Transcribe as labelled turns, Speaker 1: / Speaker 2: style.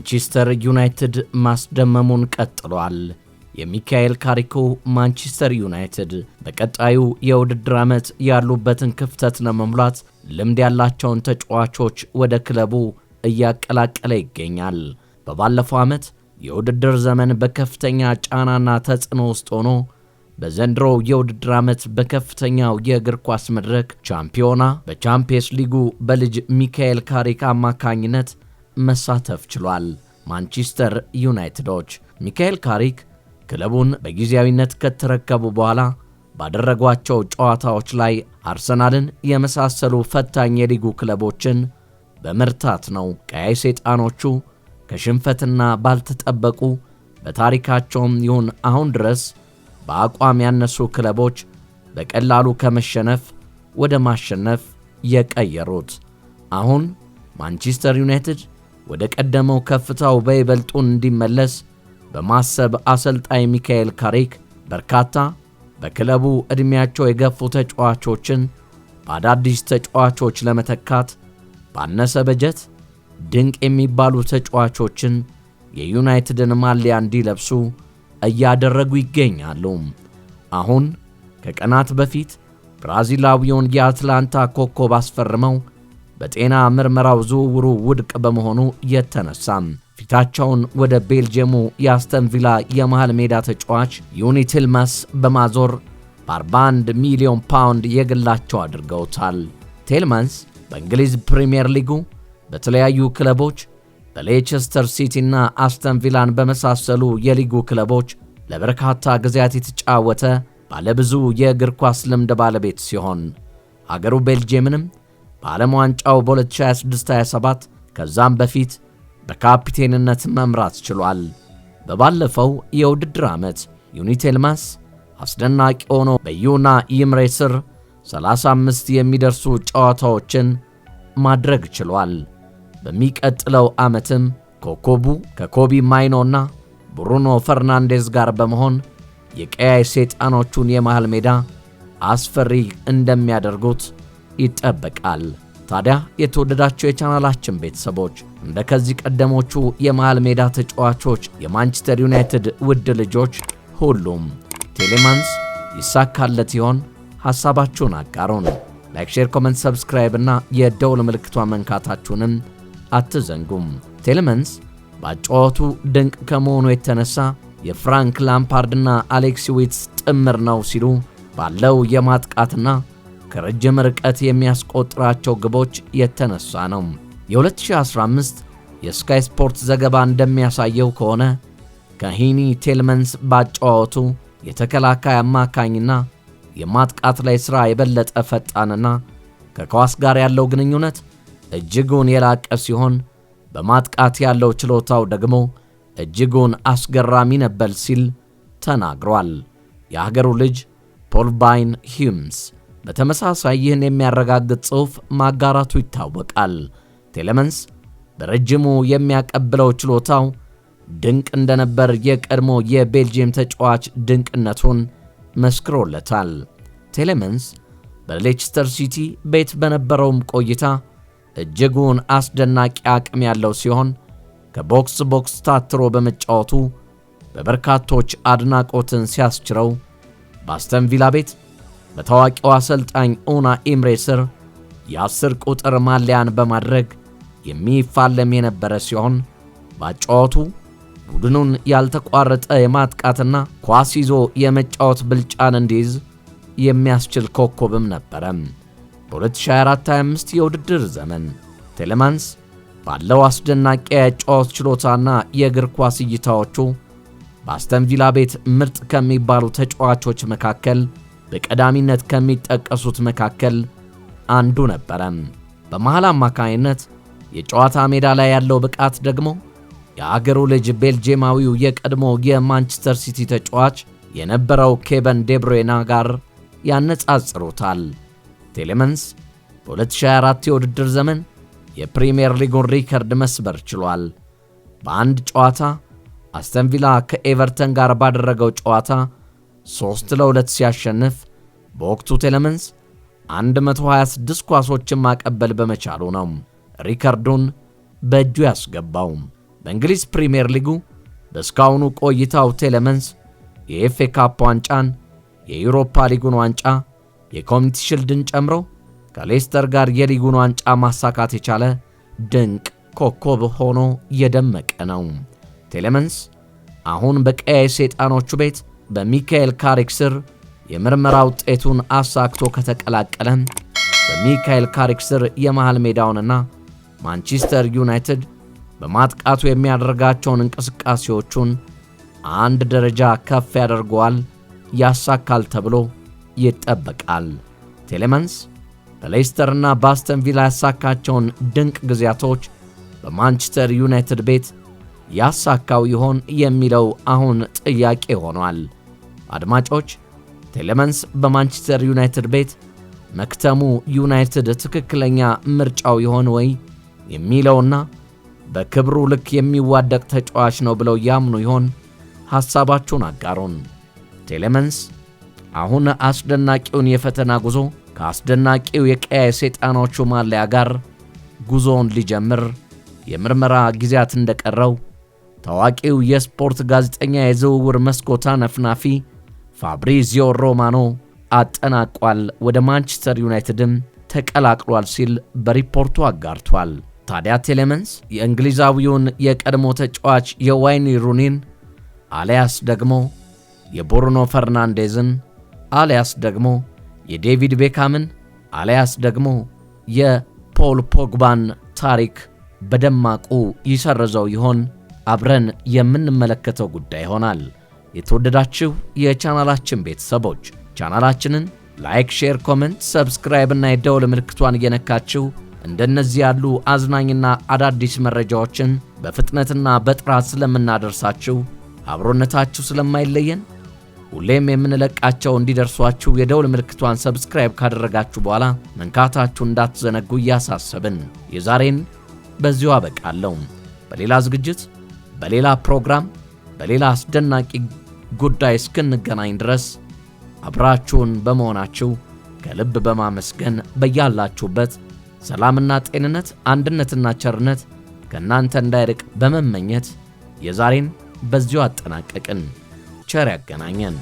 Speaker 1: ማንቸስተር ዩናይትድ ማስደመሙን ቀጥሏል። የሚካኤል ካሪኮ ማንቸስተር ዩናይትድ በቀጣዩ የውድድር ዓመት ያሉበትን ክፍተት ለመሙላት ልምድ ያላቸውን ተጫዋቾች ወደ ክለቡ እያቀላቀለ ይገኛል። በባለፈው ዓመት የውድድር ዘመን በከፍተኛ ጫናና ተጽዕኖ ውስጥ ሆኖ በዘንድሮው የውድድር ዓመት በከፍተኛው የእግር ኳስ መድረክ ቻምፒዮና በቻምፒየንስ ሊጉ በልጅ ሚካኤል ካሪክ አማካኝነት መሳተፍ ችሏል። ማንቸስተር ዩናይትዶች ሚካኤል ካሪክ ክለቡን በጊዜያዊነት ከተረከቡ በኋላ ባደረጓቸው ጨዋታዎች ላይ አርሰናልን የመሳሰሉ ፈታኝ የሊጉ ክለቦችን በመርታት ነው ቀያይ ሰይጣኖቹ ከሽንፈትና ባልተጠበቁ በታሪካቸውም ይሁን አሁን ድረስ በአቋም ያነሱ ክለቦች በቀላሉ ከመሸነፍ ወደ ማሸነፍ የቀየሩት። አሁን ማንቸስተር ዩናይትድ ወደ ቀደመው ከፍታው በይበልጡን እንዲመለስ በማሰብ አሰልጣኝ ሚካኤል ካሪክ በርካታ በክለቡ ዕድሜያቸው የገፉ ተጫዋቾችን በአዳዲስ ተጫዋቾች ለመተካት ባነሰ በጀት ድንቅ የሚባሉ ተጫዋቾችን የዩናይትድን ማሊያ እንዲለብሱ እያደረጉ ይገኛሉ። አሁን ከቀናት በፊት ብራዚላዊውን የአትላንታ ኮከብ አስፈርመው በጤና ምርመራው ዝውውሩ ውድቅ በመሆኑ የተነሳም ፊታቸውን ወደ ቤልጅየሙ የአስተን ቪላ የመሃል ሜዳ ተጫዋች ዮኒ ቲልማንስ በማዞር በ41 ሚሊዮን ፓውንድ የግላቸው አድርገውታል። ቲልማንስ በእንግሊዝ ፕሪሚየር ሊጉ በተለያዩ ክለቦች በሌቸስተር ሲቲና አስተን ቪላን በመሳሰሉ የሊጉ ክለቦች ለበርካታ ጊዜያት የተጫወተ ባለብዙ የእግር ኳስ ልምድ ባለቤት ሲሆን ሀገሩ ቤልጅየምንም በዓለም ዋንጫው በ2026-27 ከዛም በፊት በካፒቴንነት መምራት ችሏል። በባለፈው የውድድር ዓመት ዮኒ ቲልማንስ አስደናቂ ሆኖ በዩና ኢምሬ ስር 35 የሚደርሱ ጨዋታዎችን ማድረግ ችሏል። በሚቀጥለው ዓመትም ኮከቡ ከኮቢ ማይኖና ብሩኖ ፈርናንዴዝ ጋር በመሆን የቀያይ ሰይጣኖቹን የመሃል ሜዳ አስፈሪ እንደሚያደርጉት ይጠበቃል። ታዲያ የተወደዳቸው የቻናላችን ቤተሰቦች እንደ ከዚህ ቀደሞቹ የመሃል ሜዳ ተጫዋቾች የማንቸስተር ዩናይትድ ውድ ልጆች ሁሉም ቲልማንስ ይሳካለት ይሆን? ሐሳባችሁን አጋሩን። ላይክ፣ ሼር፣ ኮሜንት፣ ሰብስክራይብ እና የደውል ምልክቷን መንካታችሁንም አትዘንጉም። ቲልማንስ ባጫወቱ ድንቅ ከመሆኑ የተነሳ የፍራንክ ላምፓርድና አሌክሲ ዊትስ ጥምር ነው ሲሉ ባለው የማጥቃትና ከረጅም ርቀት የሚያስቆጥራቸው ግቦች የተነሳ ነው። የ2015 የስካይ ስፖርት ዘገባ እንደሚያሳየው ከሆነ ከሂኒ ቲልማንስ ባጫወቱ የተከላካይ አማካኝና የማጥቃት ላይ ሥራ የበለጠ ፈጣንና ከኳስ ጋር ያለው ግንኙነት እጅጉን የላቀ ሲሆን በማጥቃት ያለው ችሎታው ደግሞ እጅጉን አስገራሚ ነበር ሲል ተናግሯል። የሀገሩ ልጅ ፖል ባይን ሂምስ በተመሳሳይ ይህን የሚያረጋግጥ ጽሑፍ ማጋራቱ ይታወቃል። ቲልማንስ በረጅሙ የሚያቀብለው ችሎታው ድንቅ እንደነበር የቀድሞ የቤልጅየም ተጫዋች ድንቅነቱን መስክሮለታል። ቲልማንስ በሌቸስተር ሲቲ ቤት በነበረውም ቆይታ እጅጉን አስደናቂ አቅም ያለው ሲሆን ከቦክስ ቦክስ ታትሮ በመጫወቱ በበርካቶች አድናቆትን ሲያስችረው በአስተን ቪላ ቤት በታዋቂው አሰልጣኝ ኡና ኢምሬ ስር የ10 ቁጥር ማሊያን በማድረግ የሚፋለም የነበረ ሲሆን ባጫወቱ ቡድኑን ያልተቋረጠ የማጥቃትና ኳስ ይዞ የመጫወት ብልጫን እንዲይዝ የሚያስችል ኮከብም ነበረ። በ2024-25 የውድድር ዘመን ቲልማንስ ባለው አስደናቂ የጨዋታ ችሎታና የእግር ኳስ እይታዎቹ በአስተን ቪላ ቤት ምርጥ ከሚባሉ ተጫዋቾች መካከል በቀዳሚነት ከሚጠቀሱት መካከል አንዱ ነበረ። በመሃል አማካይነት የጨዋታ ሜዳ ላይ ያለው ብቃት ደግሞ የአገሩ ልጅ ቤልጂየማዊው የቀድሞ የማንቸስተር ሲቲ ተጫዋች የነበረው ኬቨን ዴብሮይና ጋር ያነጻጽሩታል። ቲልማንስ በ2024 የውድድር ዘመን የፕሪሚየር ሊጉን ሪከርድ መስበር ችሏል። በአንድ ጨዋታ አስተን ቪላ ከኤቨርተን ጋር ባደረገው ጨዋታ 3-2 ሲያሸንፍ በወቅቱ ቲልማንስ 126 ኳሶችን ማቀበል በመቻሉ ነው ሪከርዱን በእጁ ያስገባው። በእንግሊዝ ፕሪሚየር ሊጉ በስካውኑ ቆይታው ቴሌመንስ የኤፍኤ ካፕ ዋንጫን፣ የዩሮፓ ሊጉን ዋንጫ፣ የኮሚኒቲ ሺልድን ጨምሮ ከሌስተር ጋር የሊጉን ዋንጫ ማሳካት የቻለ ድንቅ ኮከብ ሆኖ የደመቀ ነው። ቴሌመንስ አሁን በቀያይ ሰይጣኖቹ ቤት በሚካኤል ካሪክ ስር የምርመራ ውጤቱን አሳክቶ ከተቀላቀለ በሚካኤል ካሪክ ስር የመሃል ሜዳውንና ማንቸስተር ዩናይትድ በማጥቃቱ የሚያደርጋቸውን እንቅስቃሴዎቹን አንድ ደረጃ ከፍ ያደርገዋል፣ ያሳካል ተብሎ ይጠበቃል። ቴሌመንስ በሌስተርና በአስተን ቪላ ያሳካቸውን ድንቅ ጊዜያቶች በማንቸስተር ዩናይትድ ቤት ያሳካው ይሆን የሚለው አሁን ጥያቄ ሆኗል። አድማጮች፣ ቴሌመንስ በማንቸስተር ዩናይትድ ቤት መክተሙ ዩናይትድ ትክክለኛ ምርጫው ይሆን ወይ የሚለውና በክብሩ ልክ የሚዋደቅ ተጫዋች ነው ብለው ያምኑ ይሆን? ሐሳባችሁን አጋሩን። ቴሌመንስ አሁን አስደናቂውን የፈተና ጉዞ ከአስደናቂው የቀያይ ሰይጣኖቹ ማሊያ ጋር ጉዞውን ሊጀምር የምርመራ ጊዜያት እንደቀረው ታዋቂው የስፖርት ጋዜጠኛ የዝውውር መስኮት አነፍናፊ ፋብሪዚዮ ሮማኖ አጠናቋል፣ ወደ ማንቸስተር ዩናይትድም ተቀላቅሏል ሲል በሪፖርቱ አጋርቷል። ታዲያ ቴሌመንስ የእንግሊዛዊውን የቀድሞ ተጫዋች የዋይኒ ሩኒን አሊያስ ደግሞ የብሩኖ ፈርናንዴዝን አሊያስ ደግሞ የዴቪድ ቤካምን አሊያስ ደግሞ የፖል ፖግባን ታሪክ በደማቁ ይሰርዘው ይሆን? አብረን የምንመለከተው ጉዳይ ይሆናል። የተወደዳችሁ የቻናላችን ቤተሰቦች ቻናላችንን ላይክ፣ ሼር፣ ኮሜንት፣ ሰብስክራይብ እና የደወል ምልክቷን እየነካችሁ እንደነዚህ ያሉ አዝናኝና አዳዲስ መረጃዎችን በፍጥነትና በጥራት ስለምናደርሳችሁ አብሮነታችሁ ስለማይለየን ሁሌም የምንለቃቸው እንዲደርሷችሁ የደወል ምልክቷን ሰብስክራይብ ካደረጋችሁ በኋላ መንካታችሁ እንዳትዘነጉ እያሳሰብን የዛሬን በዚሁ አበቃለሁ። በሌላ ዝግጅት፣ በሌላ ፕሮግራም፣ በሌላ አስደናቂ ጉዳይ እስክንገናኝ ድረስ አብራችሁን በመሆናችሁ ከልብ በማመስገን በያላችሁበት ሰላምና ጤንነት፣ አንድነትና ቸርነት ከእናንተ እንዳይርቅ በመመኘት የዛሬን በዚሁ አጠናቀቅን። ቸር ያገናኘን።